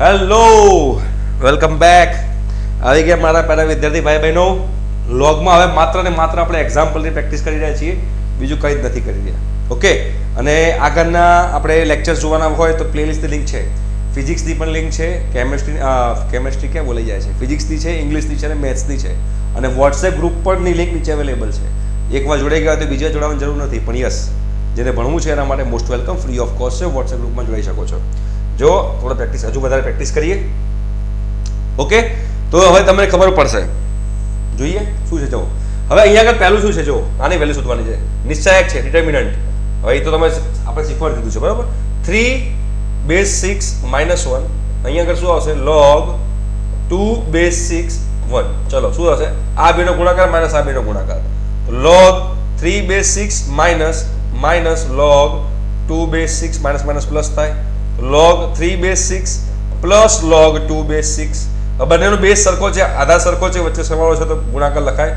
Hello, welcome back. આવી ગયા મારા પહેલા વિદ્યાર્થી ભાઈ બહેનો. લોગમાં હવે માત્ર ને માત્ર આપણે એક્ઝામ્પલની પ્રેક્ટિસ કરી રહ્યા છીએ, બીજું કંઈ જ નથી કરી રહ્યા. ઓકે, અને આગળના આપણે લેક્ચર્સ જોવાના હોય તો પ્લેલિસ્ટની લિંક છે, ફિઝિક્સની પણ લિંક છે, કેમેસ્ટ્રી ક્યાં બોલાઈ જાય છે, ફિઝિક્સની છે, ઇંગ્લિશની છે અને મેથ્સની છે, અને વોટ્સએપ ગ્રુપ પરની લિંક નીચે અવેલેબલ છે. એકવાર જોડાઈ ગયા તો બીજા જોડાવાની જરૂર નથી, પણ યસ, જેને ભણવું છે એના માટે most welcome, free of cost છે. વોટ્સએપ ગ્રુપમાં જોડાઈ શકો છો. જો થોડો પ્રેક્ટિસ, હજુ વધારે પ્રેક્ટિસ કરીએ. ઓકે, તો હવે તમને ખબર પડશે. જોઈએ શું છે. જો હવે અહીંયા આગળ પહેલું શું છે, જો આની વેલ્યુ શોધવાની છે. નિશ્ચાયક છે, ડિટર્મિનન્ટ. હવે એ તો તમે આપણે શીખવાડી દીધું છે, બરાબર. 3 બેઝ 6 માઇનસ 1, અહીંયા આગળ શું આવશે? log 2 base 6 1. ચલો શું આવશે? આ બેનો ગુણાકાર માઇનસ આ બેનો ગુણાકાર. log 3 base 6 minus log 2 base 6 minus minus plus થાય. log 3 base 6 plus log 2 base 6. બંનેનો બેઝ સરખો છે, આધાર સરખો છે, વચ્ચે સરવાળો છે તો ગુણાકાર લખાય.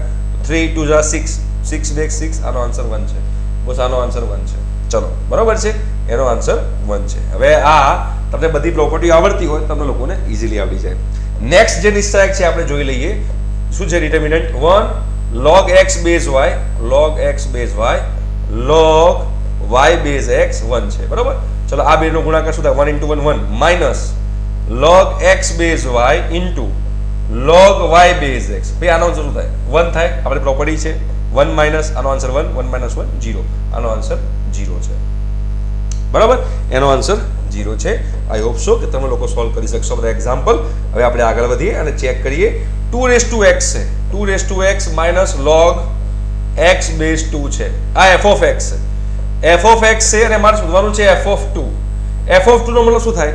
3 2 જા 6, 6 બેઝ 6. આનો આન્સર 1 છે. બસ આનો આન્સર 1 છે. ચલો બરાબર છે, એનો આન્સર 1 છે. હવે આ તમને બધી પ્રોપર્ટી આવડતી હોય તમને લોકોને ઇઝીલી આવડી જાય. નેક્સ્ટ જે નિશ્ચાયક છે આપણે જોઈ લઈએ. શું છે determinant? 1 log x base y, log x base y, log y base x 1 છે, બરાબર. ચલો આ બેનો ગુણાકાર શું થાય? 1 into 1 1 minus log x base y into log y base x. ભાઈ આનો આન્સર શું થાય? 1 થાય. આપણે પ્રોપર્ટી છે 1 માઇનસ આનો આન્સર 1, 1 માઇનસ 1 0. આનો આન્સર 0 છે, બરાબર. એનો આન્સર 0 છે. આઈ હોપ સો કે તમે લોકો સોલ્વ કરી શકશો બધા એક્ઝામ્પલ. હવે આપણે આગળ વધીએ અને ચેક કરીએ. 2 રેઝ ટુ x છે, 2 raise to x minus log x base 2 છે. આ f ઓફ x છે, f ઓફ x છે, અને મારે શોધવાનું છે f ઓફ 2. f ઓફ 2 નો મતલબ શું થાય?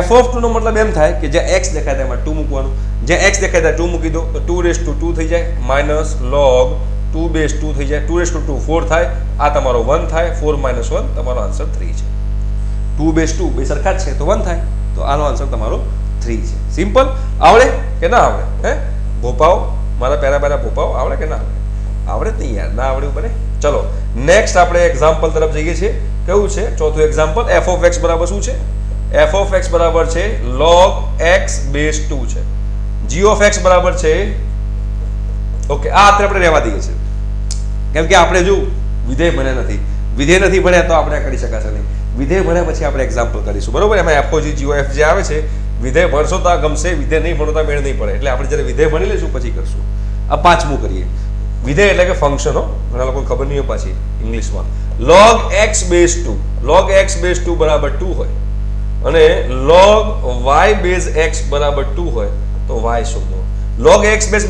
f ઓફ 2 નો મતલબ એમ થાય કે જ્યાં x દેખાય તેમાં 2 મૂકવાનું, જ્યાં x દેખાય ત્યાં 2 મૂકી દો તો 2 રેઝ ટુ 2 થઈ જાય, માઇનસ log 2 બેઝ 2 થઈ જાય. 2 રેઝ ટુ 2 4 થાય. આ તમારો 1 થાય. 4 માઇનસ 1 તમારો આન્સર 3 છે. 2 બેઝ 2 બે સરખા જ છે તો 1 થાય, તો આનો આન્સર તમારો 3 છે. સિમ્પલ. આવડે કે ના આવડે? હે ભોપાવ, મારા પહેલા ભોપાવ આવડે કે ના આવડે? આવડે જ નહીં યાર, ના આવડ્યું બને. ચલો નેક્સ્ટ આપણે એક્ઝામ્પલ તરફ જઈએ છીએ. કેવું છે ચોથું એક્ઝામ્પલ? f ઓફ x બરાબર શું છે? f ઓફ x બરાબર છે log x બેઝ 2 છે. g ઓફ x બરાબર છે, ઓકે, આ અત્યારે આપણે રહેવા દઈએ છીએ કેમ કે આપણે જો વિધેય ભણ્યા નથી. વિધેય નથી ભણ્યા તો આપણે કરી શકાશે નહીં. વિધેય ભણ્યા પછી આપણે એક્ઝામ્પલ કરીશું, બરોબર. એમાં f o g g o f જે આવે છે, વિધેય ભણશો તો આ ગમશે, વિધેય નહીં ભણો તો મેળ નહીં પડે. એટલે આપણે જ્યારે વિધેય ભણી લઈશું પછી કરશું. આ પાંચમું કરીએ. વિધેય એટલે કે ફંક્શન. ઘણા લોકોને ખબર નહીં હોય પાછી ઇંગ્લિશમાં. log x base 2, log x base 2 બરાબર 2 હોય અને log y બેઝ x બરાબર 2 હોય તો y શોધો. log x base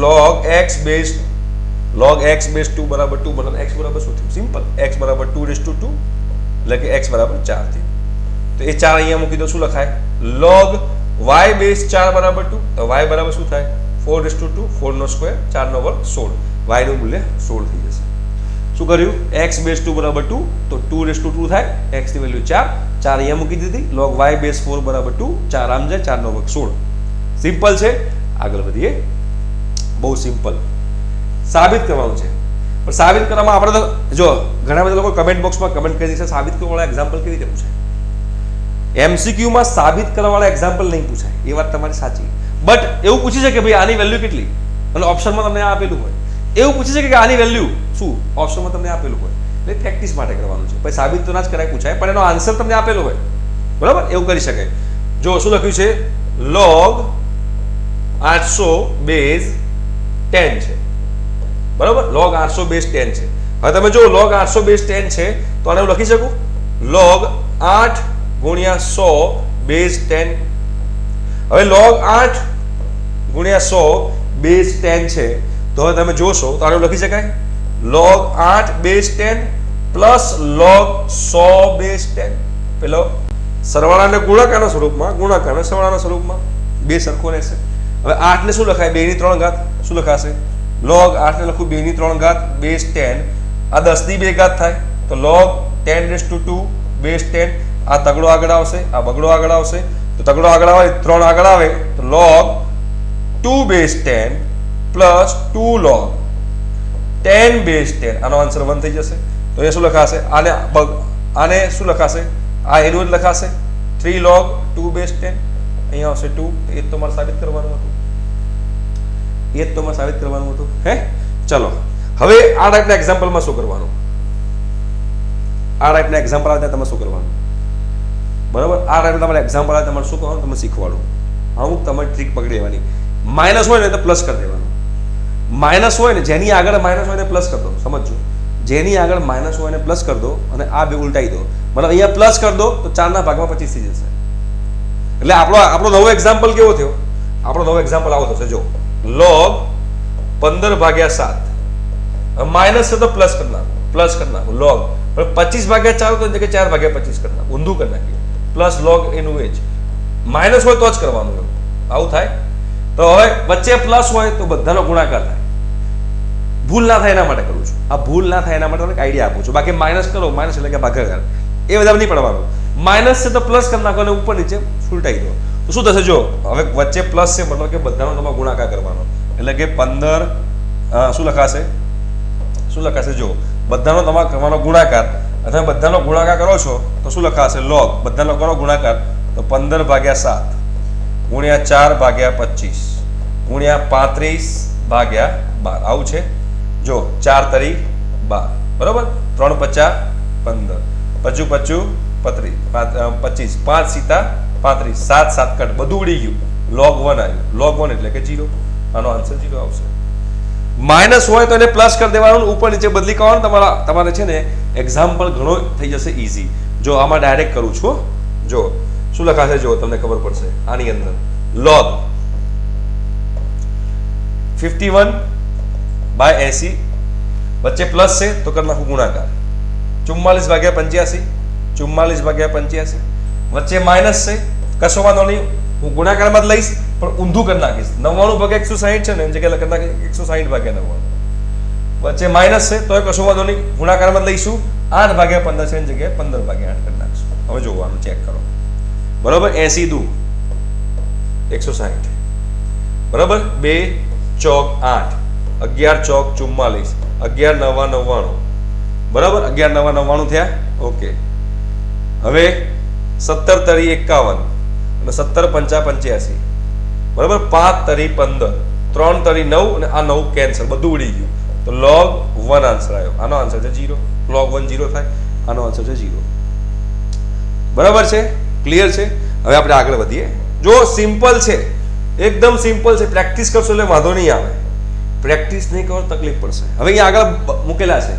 log x base 2 બરાબર 2 મતલબ x બરાબર શું થયું? સિમ્પલ. x બરાબર 2 રેઝ ટુ 2 એટલે કે x બરાબર 4 થયું. તો એ 4 અહીંયા મૂકી દો. શું લખાય? log y બેઝ 4 બરાબર 2 તો y બરાબર શું થાય? 4 રેઝ ટુ 2, 4 નો સ્ક્વેર, 4 નો વર્ગ 16. y નું મૂલ્ય 16 થઈ જશે. શું કર્યું? x બેઝ 2 બરાબર 2 તો 2 રેઝ ટુ 2 થાય. x ની વેલ્યુ 4 અહીંયા મૂકી દીધી. log y બેઝ 4 બરાબર 2, 4 આમ જાય, 4 નો વર્ગ 16. સિમ્પલ છે. આગળ વધીએ. બહુ સિમ્પલ. સાબિત કરવાનું છે, પણ સાબિત કરવામાં આપણે તો જો ઘણા બધા લોકો કમેન્ટ બોક્સમાં કમેન્ટ કરી છે સાબિત કરવા વાળા એક્ઝામ્પલ કેવી રીતે પૂછાય? MCQ માં સાબિત કરવા વાળા એક્ઝામ્પલ નહીં પૂછાય. એ વાત તમારી સાચી, બટ એવું પૂછી છે કે ભાઈ આની વેલ્યુ કેટલી, અને ઓપ્શનમાં તમને આ આપેલું હોય. એવું પૂછી શકે કે આની વેલ્યુ શું, ઓપ્શનમાં તમને આપેલું હોય. એટલે પ્રેક્ટિસ માટે કરવાનું છે. પછી સાબિત તો ના જ કરાય, પૂછાય, પણ એનો આન્સર તમને આપેલો હોય, બરાબર. એવું કરી શકાય. જો શું લખ્યું છે? log 800 બેઝ 10 છે, બરાબર. log 800 બેઝ 10 છે. હવે તમે જો log 800 બેઝ 10 છે તો આને હું લખી શકું log 8 ગુણ્યા 100 બેઝ 10. હવે log 8 ગુણ્યા 100 બેઝ 10 છે તો હવે તમે જોશો તો આને લખી શકાય log 8 base 10 plus log 100 base 10. પેલો સરવાળાને ગુણાકારના સ્વરૂપમાં, ગુણાકારને સરવાળાના સ્વરૂપમાં, બે સરખો રહેશે. હવે 8 ને શું લખાય? 2 ની 3 ઘાત. શું લખાશે? log 8 ને લખું 2 ની 3 ઘાત બેઝ 10. આ 10 ની 2 ઘાત થાય તો log 10 રેઝ ટુ 2 બેઝ 10. આ તગડો આગળ આવશે, આ બગડો આગળ આવશે, તો તગડો આગળ આવે, 3 આગળ આવે તો log 2 base 10 plus 2 log 10 base 10. આનો આન્સર 1 થઈ જશે. તો એ શું લખાશે? આને શું લખાશે? આ એનું જ લખાશે. 3 3 log 2 base 10 અહીંયા આવશે 2. એ જ તો મારે સાબિત કરવાનું હતું, હે. ચલો હવે આ ટાઈપના એક્ઝામ્પલમાં શું કરવાનું, આ ટાઈપના એક્ઝામ્પલ આવે તમે શું કરવાનું, બરાબર. આ ટાઈપના તમારે એક્ઝામ્પલ આવે તમારે શું કરવાનું, તમે શીખવાડો. અમુક તમારી ટ્રીક પકડી લેવાની. માઇનસ હોય ને તો પ્લસ કરી દેવાનું. માઇનસ હોય ને જેની આગળ માઇનસ હોય ને પ્લસ કરી દો. સમજો, જેની આગળ માઇનસ હોય ને પ્લસ કરી દો અને આ બે ઉલટાઈ દો. મતલબ અહીંયા પ્લસ કરી દો તો 4 ના ભાગમાં 25 થઈ જશે. એટલે આપણો નવો એક્ઝામ્પલ કેવો થયો, આપણો નવો એક્ઝામ્પલ આવો થશે. જો log 15/7 માઇનસ છે તો પ્લસ કરી નાખો log 25/4 તો જગ્યાએ 4/25 કરી નાખો, ઊંધું કરી નાખ્યું. પ્લસ log એનું એ જ માઇનસ હોય તો જ કરવાનું, આવું થાય. તો હવે વચ્ચે પ્લસ હોય તો બધાનો ગુણાકાર થાય. ભૂલ ના થાય એના માટે કરું છું, આ ભૂલ ના થાય એના માટે તમને આઈડિયા આપું છું. બાકી માઇનસ કરો, માઇનસ એટલે કે ભાગાકાર, એ બધા નહીં પડવાનું. માઇનસ છે તો પ્લસ કરી નાખો અને ઉપર નીચે ઉલટાઈ દો તો શું થશે. જો હવે વચ્ચે પ્લસ છે મતલબ કે બધાનો તમારે ગુણાકાર કરવાનો, એટલે કે 15 શું લખાશે જો બધાનો તમારે કરવાનો ગુણાકાર. તમે બધાનો ગુણાકાર કરો છો તો શું લખાશે, log બધાનો કરો ગુણાકાર તો 15/7 ગુણ્યા 4/25 ગુણ્યા 35/12 આવું છે. જો 4 તરી 12, બરોબર. 3 × 5 = 15, 25 5 સીતા 35, 7 7 કટ બધું ઉડી ગયું. log 1 આવ્યું, log 1 એટલે કે 0. આનો આન્સર 0 આવશે. માઇનસ હોય તો એને પ્લસ કરી દેવાનું, ઉપર નીચે બદલી કરવાનું. તમારે છે ને એક્ઝામ્પલ ઘણો થઈ જશે ઈઝી. જો આમાં ડાયરેક્ટ કરું છું, જો શું લખાશે, જો તમને ખબર પડશે. આની અંદર log 51/80 વચ્ચે પ્લસ છે તો કરી નાખું ગુણાકાર. 44/85 44/85 વચ્ચે માઇનસ છે, કશો વાંધો નહીં, હું ગુણાકારમાં જ લઈશ પણ ઊંધું કરી નાખીશ. 99/160 છે ને એમ જગ્યાએ કરી નાખીશ 160/99. વચ્ચે માઇનસ છે તો કશો વાંધો નહીં, ગુણાકારમાં જ લઈશું. 8/15 છે એની જગ્યાએ 15/8 કરી નાખશું. હવે જોવાનું ચેક કરો, બરોબર. 80 દુ 160, બરોબર. 2 ચોક 8, 11 ચોક 44, 11 9 99, બરાબર. 11 9 99 થયા. ઓકે. હવે 17 તરી 51 અને 17 5 85, બરાબર. 5 તરી 15, 3 તરી 9 અને આ 9 કેન્સલ, બધું ઉડી ગયું. તો log 1 આન્સર આવ્યો. આનો આન્સર છે 0. log 1 0 થાય, આનો આન્સર છે 0. બરાબર છે, ક્લિયર છે. હવે આપણે આગળ વધીએ. જો સિમ્પલ છે, એકદમ સિમ્પલ છે. પ્રેક્ટિસ કરશો એટલે વાંધો નહીં આવે, પ્રેક્ટિસ નહીં કરો તકલીફ પડશે. હવે અહીંયા આગળ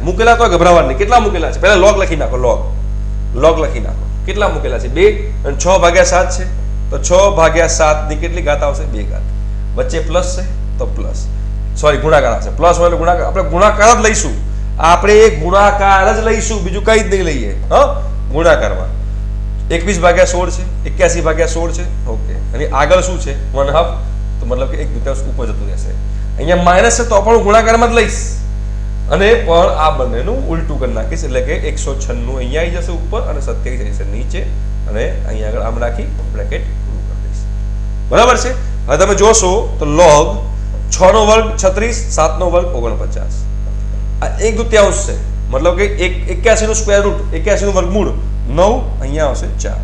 મૂકેલા તો ગભરાવા નહીં. કેટલા મૂકેલા છે પહેલા log લખી નાખો. log લખી નાખો. કેટલા મૂકેલા છે 2 અને 6/7 છે તો 6/7 ની કેટલી ઘાત આવશે, 2 ઘાત. વચ્ચે પ્લસ છે તો પ્લસ, સોરી ગુણાકાર આવશે. પ્લસ હોય એટલે ગુણાકાર, આપણે ગુણાકાર જ લઈશું. બીજું કઈ જ નહીં લઈએ. ગુણાકારમાં 21/16 છે, 81/16 છે. ઓકે. અને આગળ શું છે 1/2, તો મતલબ કે 1/2 ઉપર જતું રહેશે. અહીંયા માઇનસ છે તો પણ ગુણાકારમાં જ લઈશ અને પણ આ બંનેનું ઉલટું કરી નાખીશ, એટલે કે 196 અહીંયા આવી જશે ઉપર અને 27 આવી જશે નીચે, અને અહીંયા આગળ આમ રાખી બ્રેકેટ પૂરું કરી દઈશ. બરાબર છે. હવે તમે જોશો તો log 6 નો વર્ગ 36, 7 નો વર્ગ 49. આ 1/2 છે, મતલબ કે 81 નું સ્ક્વેર રૂટ, 81 નું વર્ગમૂળ 9, અહીંયા આવશે 4,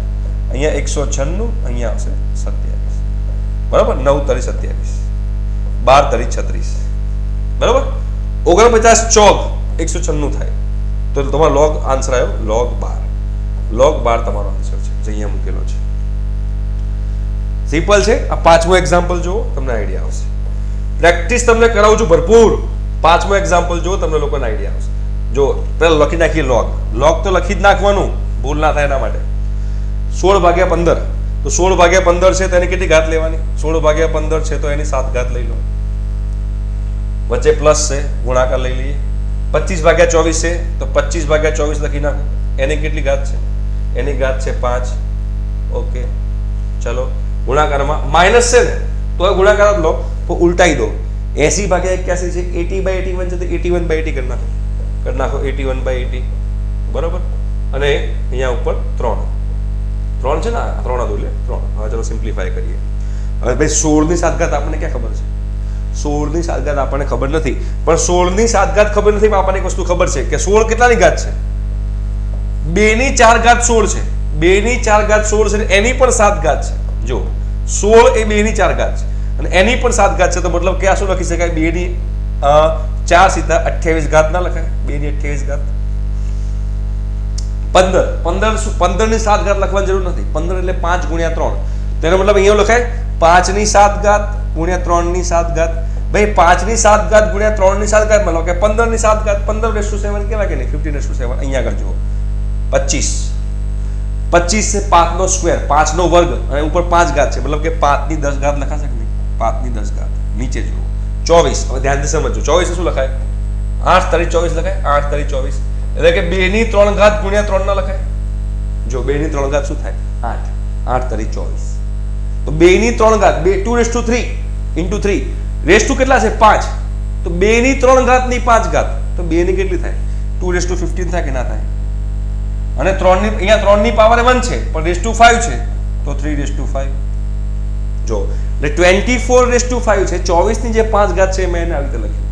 અહીંયા 196, અહીંયા આવશે 27, બરાબર. 9 તરી 27, 12 તરી 36, બરાબર. 49 ચોક 196 થાય તો તમારો log આન્સર આવ્યો log 12. log 12 તમારો આન્સર છે જે અહીંયા મૂકેલો છે. સિમ્પલ છે. આ પાંચમો એક્ઝામ્પલ જુઓ, તમને આઈડિયા આવશે. પ્રેક્ટિસ તમને કરાવું છું ભરપૂર. પાંચમો એક્ઝામ્પલ જુઓ, તમને લોકોને આઈડિયા આવશે. જો પહેલા લખી નાખીએ log તો લખી જ નાખવાનું, ભૂલ ના થાય એના માટે. 16/15 તો 16/15 છે તો એની કેટલી ઘાત લેવાની, 16/15 છે તો એની 7 ઘાત લઈ લો. વચ્ચે પ્લસ છે, ગુણાકાર લઈ લઈએ. 25/24 છે તો 25/24 લખી નાખો. એની કેટલી ઘાત છે, એની ઘાત છે 5. ઓકે. ચલો ગુણાકારમાં માઇનસ છે ને તો ગુણાકાર જ લો, તો ઉલટાઈ દો. 80/81 છે, 80/81 છે તો 81/80 કરી નાખો 81/80, બરોબર. અને અહીંયા ઉપર 3 છે ને, 3 હતું એટલે 3. હવે ચલો સિમ્પ્લિફાય કરીએ. હવે ભાઈ 16 ની 7 ઘાત આપણને ક્યાં ખબર છે, 16 ની 7 ઘાત આપણને ખબર નથી, પણ 16 ની 7 ઘાત ખબર નથી, પણ આપણને એક વસ્તુ ખબર છે કે 16 કેટલાની ઘાત છે, 2 ની 4 ઘાત 16 છે. 2 ની 4 ઘાત 16 છે, એની પણ 7 ઘાત છે. જો 16 એ 2 ની 4 ઘાત છે અને એની પણ 7 ઘાત છે, તો મતલબ કે આ શું લખી શકાય? 2 ની 4 સીધા 28 ઘાત ના લખાય? 2 ની 28 ઘાત. 15 ની 7 ઘાત લખવાની જરૂર નથી. 15 એટલે 5 ગુણ્યા 3, તેનો મતલબ અહીંયા લખાય 5 ની 7 ઘાત ગુણ્યા 3 ની 7 ઘાત. ભાઈ 5 ની 7 ઘાત ગુણ્યા 3 ની 7 ઘાત મતલબ કે 15 ની 7 ઘાત 15/7 કહેવાય કે નહીં? 15/7. અહીંયા આગળ જુઓ 25 છે 5 નો સ્ક્વેર, 5 નો વર્ગ અને ઉપર 5 ઘાત છે, મતલબ કે 5 ની 10 ઘાત લખાશે કે નહીં? 5 ની 10 ઘાત. નીચે જુઓ 24. હવે ધ્યાનથી સમજો 24 શું લખાય? 8 તારી 24 લખાય. 8 તારી 24 એટલે કે 2 ની 3 ઘાત ગુણ્યા 3 ના લખાય? જો 2 ની 3 ઘાત શું થાય? 8. 8 તારી 24. તો 2 ની 3 ઘાત 2/3 into 3 રેસ ટુ કેટલા છે? 5. તો 2 ની 3 ઘાત ની 5 ઘાત, તો 2 ની કેટલી થાય? 2/15 થાય કે ના થાય? અને 3 ની અહીંયા 3 ની પાવર 1 છે પણ રેસ ટુ 5 છે, તો 3/5. જો એટલે 24/5 છે. 24 ની જે 5 ઘાત છે મેં એને આવી રીતે લખ્યું.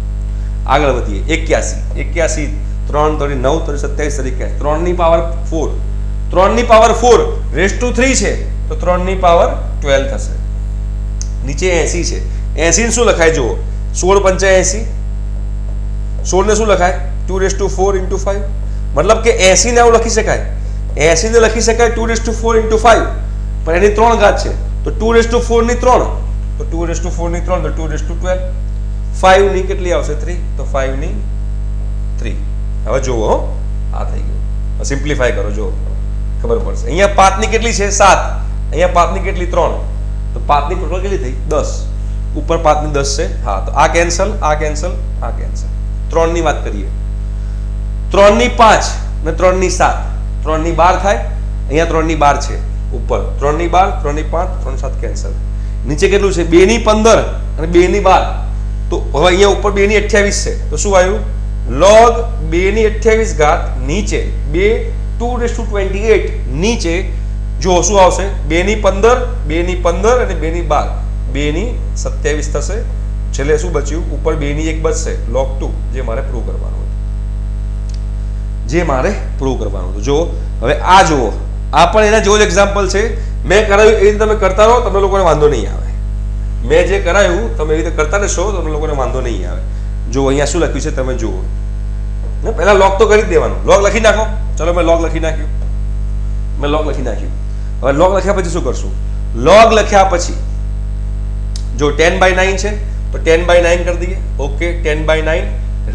આગળ વધીએ. 81 3 3 9 3 27 તરીકે 3 ની પાવર 4, 3 ની પાવર 4 રેસ ટુ 3 છે, તો 3 ની પાવર 12 થશે. નીચે 80 છે. 80 ને શું લખાય? જુઓ 16 × 85. 16 ને શું લખાય? 2/4 into 5. મતલબ કે 80 ને આવું લખી શકાય. 80 ને લખી શકાય 2/4 into 5, પણ એની 3 ઘાત છે, તો 2/4 ની 3, તો 2/4 ની 3 તો 2/12. 5 ની કેટલી આવશે? 3, તો 5 ની 3. હવે જુઓ આ થઈ ગયું. સિમ્પ્લિફાય કરો, જો ખબર પડશે. અહીંયા 5 ની કેટલી છે? 7. અહીંયા 5 ની કેટલી? 3. તો 5 ની ટોટલ કેટલી થઈ? 10. ઉપર 5 ની 10 છે. હા, તો આ કેન્સલ, આ કેન્સલ, આ કેન્સલ. 3 ની વાત કરીએ. 3 ની 5 ને 3 ની 7, 3 ની 12 થાય. અહીંયા 3 ની 12 છે ઉપર, 3 ની 12, 3 ની 5, 3 ની 7 કેન્સલ. નીચે કેટલું છે? 2 ની 15 અને 2 ની 12. તો હવે અહીંયા ઉપર 2 ની 28 છે, તો શું આવ્યું? log 2 ની 28 ઘાત નીચે 2/28 નીચે જો શું આવશે? 2 ની 15, 2 ની 15 અને 2 ની 12, 2 ની 27 થશે. છેલ્લે શું બચ્યું? ઉપર 2 ની 1 બચશે, log 2, જે મારે પ્રૂવ કરવાનું હતું. જો હવે આ જુઓ, આ પણ એના જેવો જ એક્ઝામ્પલ છે. મેં કરાવ્યું એ રીતે તમે કરતા રહો, તમને લોકોને વાંધો નહીં આવે. મેં જે કરાવ્યું તમે એ રીતે કરતા રહેશો, તમને લોકોને વાંધો નહીં આવે. જો અહીંયા શું લખ્યું છે તમે જુઓ. પહેલા લોગ તો કરી જ દેવાનું. લોગ લખી નાખો. ચલો મેં લોગ લખી નાખ્યું. હવે લોગ લખ્યા પછી શું કરશું? લોગ લખ્યા પછી જો 10/9 છે તો 10/9 કરી દઈએ. ઓકે, 10/9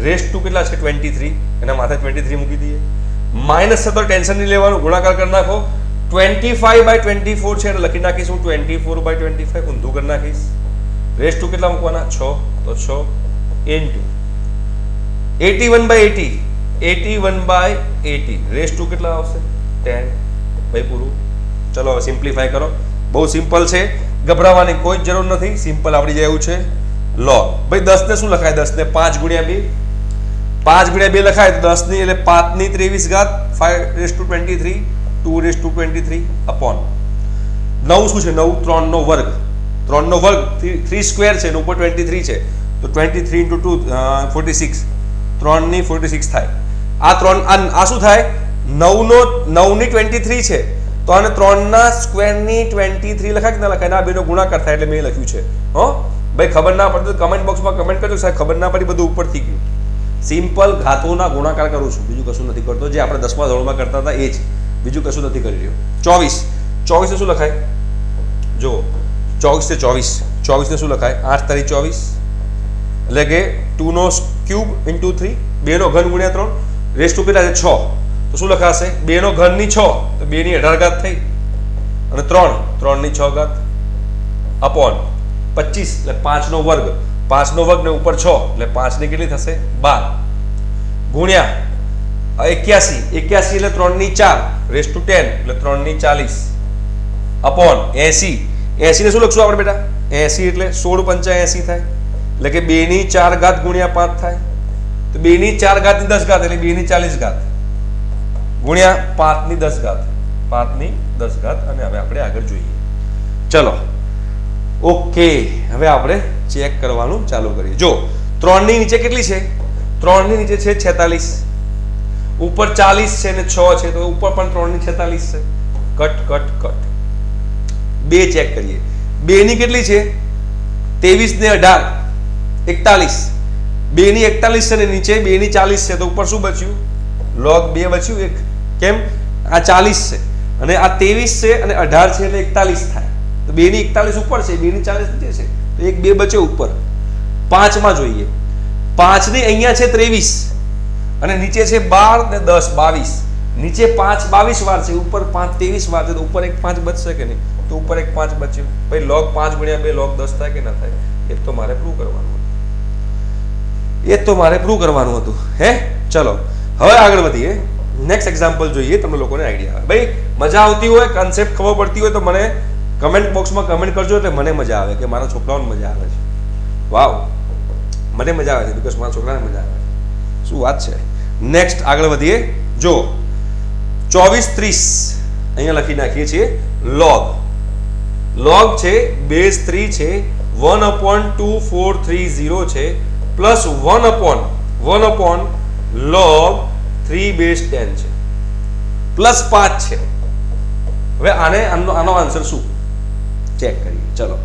રેસ ટુ કેટલા છે? 23. એના માથે 23 મૂકી દઈએ. માઇનસ છે તો ટેન્શન નહીં લેવાનું, ગુણાકાર કરી નાખો. 25/24 છે એટલે લખી નાખીશું 24/25. ઊંધું કરી નાખીશ. રેસ ટુ કેટલા મૂકવાના? 6. તો 6 into 81/80. 81/80 રેસ ટુ કેટલા આવશે? 10. ભાઈ પૂરું. ચલો હવે સિમ્પ્લિફાય કરો. બહુ સિમ્પલ છે, ગભરાવાની કોઈ જ જરૂર નથી. સિમ્પલ આવડી જાય એવું છે. log ભાઈ 10 ને શું લખાય? 10 ને 5 × 2, 5 × 2 લખાય તો 10 ની એટલે 5 ની 23 ઘાત 5/23, 2/23 upon 9 શું છે? 9 3 નો વર્ગ. 3 નો વર્ગ 3 સ્ક્વેર છે અને ઉપર 23 છે, તો 23 × 2 46. 3 ની 46 થાય. આ 3 આ શું થાય? 9 ની 23 છે, તો આને 3 ના સ્ક્વેર ની 23 લખાય કે ના લખાય? ના, બેનો ગુણાકાર થાય એટલે મેં લખ્યું છે. હો ભાઈ, ખબર ના પડે તો કમેન્ટ બોક્સમાં કમેન્ટ કરજો સાહેબ ખબર ના પડી, બધું ઉપરથી ગયું. સિમ્પલ ઘાતોના ગુણાકાર કરું છું, બીજું કશું નથી કરતો. જે આપણે 10મા ધોરણમાં કરતા હતા એ જ, બીજું કશું નથી કરી રહ્યો. 24 ને શું લખાય? જો 24 ને 24 ને શું લખાય? 8 તારી 24 એટલે કે 2 નો ક્યુબ into 3, 2 નો ઘન ગુણ્યા 3, રેસ ટુ કેટલા છે? 6. તો શું લખાશે? 2 નો ઘન ની 6, તો 2 ની 18 ઘાત થઈ, અને 3 ની 6 ઘાત અપોન 25 એટલે 5 નો વર્ગ. 5 નો વર્ગ ને ઉપર 6 એટલે 5 ની કેટલી થશે? 12 ગુણ્યા 81 એટલે 3 ની 4 રેસ ટુ 10 એટલે 3 ની 40 અપોન 80 ને શું લખશું આપણે બેટા? 80 એટલે 16 × 85 થાય, એટલે કે 2 ની 4 ઘાત ગુણ્યા 5 થાય, તો 2 ની 4 ઘાત ની 10 ઘાત એટલે 2 ની 40 ઘાત ગુણ્યા 5 ની 10 ઘાત, 5 ની 10 ઘાત. અને હવે આપણે આગળ જોઈએ. ચલો ઓકે, હવે આપણે ચેક કરવાનું ચાલુ કરીએ. જો 3 ની નીચે કેટલી છે? 3 ની નીચે છે 46, ઉપર 40 છે ને 6 છે, તો ઉપર પણ 3 ની 46 છે. કટ કટ કટ 2 ચેક કરીએ 2 ની કેટલી છે 23 ને 18 41 2 ની 41 છે ને નીચે 2 ની 40 છે તો ઉપર શું બચ્યું log 2 બચ્યું 1 કેમ આ 40 છે અને આ 23 છે અને 18 છે એટલે 41 થાય તો 2 ની 41 ઉપર છે 2 ની 40 નીચે છે તો 1 2 બચ્યો ઉપર 5 માં જોઈએ 5 ની અહીંયા છે 23 અને નીચે છે 12 ને 10 22 નીચે 5 22 વાર છે ઉપર 5 23 વાર છે તો ઉપર એક 5 બચશે કે નહીં તો ઉપર એક 5 બચ્યું ભાઈ log 5 ગુણ્યા 2 log 10 થાય કે ના થાય એ તો મારે પ્રૂવ કરવાનું હતું હે ચલો હવે આગળ વધીએ નેક્સ્ટ એક્ઝામ્પલ જોઈએ તમને લોકોને આઈડિયા આવે ભાઈ મજા આવતી હોય કન્સેપ્ટ ખબર પડતી હોય તો મને કમેન્ટ બોક્સમાં કમેન્ટ કરજો એટલે મને મજા આવે કે મારા છોકરાઓને મજા આવે છે વાવ મને મજા આવે છે બીકોઝ મારા છોકરાને મજા આવે છે શું વાત છે નેક્સ્ટ આગળ વધીએ જો 24 30 અહીંયા લખી નાખીએ છીએ log છે બેઝ 3 છે 1/2430 છે પ્લસ 1/1 log 3 બેઝ 10 છે પ્લસ 5 છે હવે આનો આન્સર શું ચેક કરીએ ચલો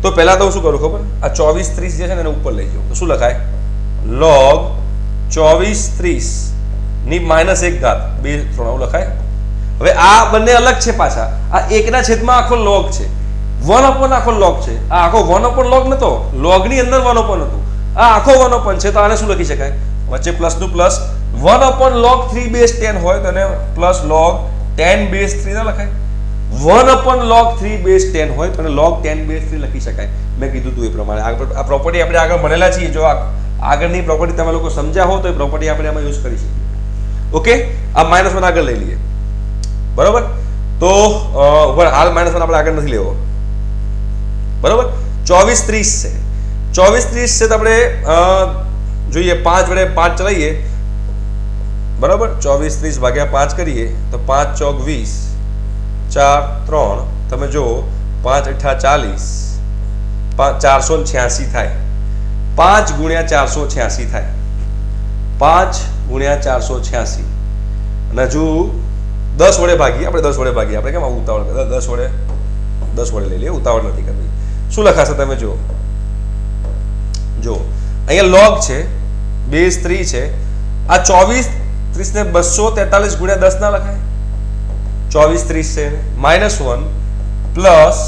તો પહેલા તો હું શું કરું ખબર આ 24 30 જે છે ને એને ઉપર લઈ જાઉં તો શું લખાય log 24 30 ની -1 ઘાત 2 3 લખાય હવે આ બંને અલગ છે પાછા આ 1 ના છેદમાં આખો log છે 1/1 આખો log છે આ આખો 1/log નતો log ની અંદર 1/1 હતું આ આખો 1/1 છે તો આને શું લખી શકાય વચ્ચે પ્લસ નું પ્લસ 1/log 3 બેઝ 10 હોય તો એને પ્લસ log 10 બેઝ 3 ના લખાય 1/log 3 બેઝ 10 હોય તો એને log 10 બેઝ 3 લખી શકાય મેં કીધું તું એ પ્રમાણે આ પ્રોપર્ટી આપણે આગળ ભણેલા છીએ જો આગળની પ્રોપર્ટી તમે લોકો સમજ્યા હો તો એ પ્રોપર્ટી આપણે આમાં યુઝ કરી શકીએ ઓકે આ -1 આગળ લઈ લઈએ બરોબર તો હાલ -1 આપણે આગળ નથી લેવો બરોબર 24 30 છે 24 30 છે તો આપણે જોઈએ 5 વડે 5 ચલાવીએ બરોબર 24 30 ભાગ્યા 5 કરીએ તો 5 ચોક 20 4 3 તમે જો 5 8 40 486 થાય 5 ગુણ્યા 486 થાય 5 ગુણ્યા 486 અને હજુ 10 વડે ભાગીએ આપણે 10 વડે ભાગીએ આપણે કેમ ઉતાવળ 10 વડે લઈ લઈએ ઉતાવળ નથી કરવી શું લખાશે તમે જો અહીંયા log છે બેઝ 3 છે આ 24 30 ને 243 ગુણ્યા 10 ના લખાય 24 30 છે -1 પ્લસ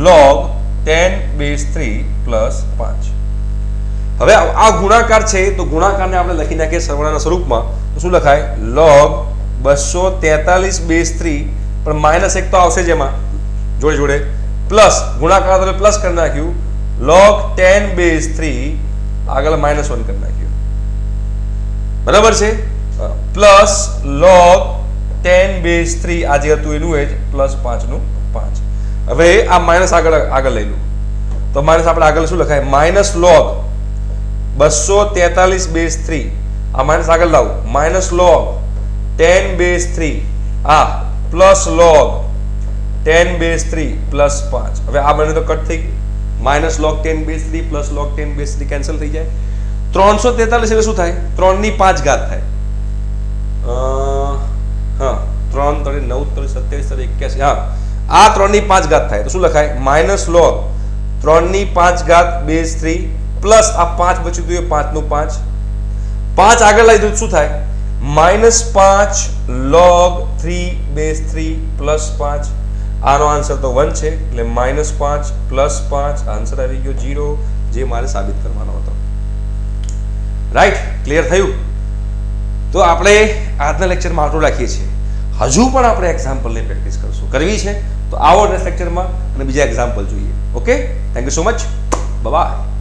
log 10 બેઝ 3 પ્લસ 5 હવે આ ગુણાકાર છે તો ગુણાકારને આપણે લખી નાખીએ સરવાળાના સ્વરૂપમાં તો શું લખાય log 243 બેઝ 3 પણ -1 તો આવશે જ એમાં જોડે જોડે પ્લસ ગુણાકાર તો પ્લસ કરી નાખ્યું log 10 બેઝ 3 આગળ -1 કરી નાખ્યું બરાબર છે પ્લસ log 10 બેઝ 3 આ જે હતું એનું એ જ પ્લસ 5 નું 5 હવે આ માઇનસ આગળ લઈ લો તો માઇનસ આપણે આગળ શું લખાય -log 243 બેઝ 3 આ માઇનસ આગળ લાવો -log 10 બેઝ 3 આ પ્લસ log 10 બેઝ 3 પ્લસ 5 હવે આ બંને તો કટ થઈ ગયું -log 10 base 3 plus log 10 base 3 cancel થઈ જાય 343 એટલે શું થાય 3 ની 5 ઘાત થાય 3 3 9 3 27 81 હા આ 3 ની 5 ઘાત થાય તો શું લખાય -log 3 ની 5 ઘાત બેઝ 3 પ્લસ આ 5 બચ્યું તો 5 નું 5 5 આગળ લઈ દઉં શું થાય -5 log 3 બેઝ 3 પ્લસ 5 આનો આન્સર તો 1 છે એટલે -5 પ્લસ 5 આન્સર આવી ગયો 0 જે મારે સાબિત કરવાનો હતો રાઈટ ક્લિયર થયું તો આપણે આજના લેક્ચરમાં આટલું રાખીએ છીએ હજુ પણ આપણે એક્ઝામ્પલની પ્રેક્ટિસ કરશું કરવી છે તો આવો નેક્સ્ટ લેક્ચરમાં અને બીજા એક્ઝામ્પલ જોઈએ okay thank you so much bye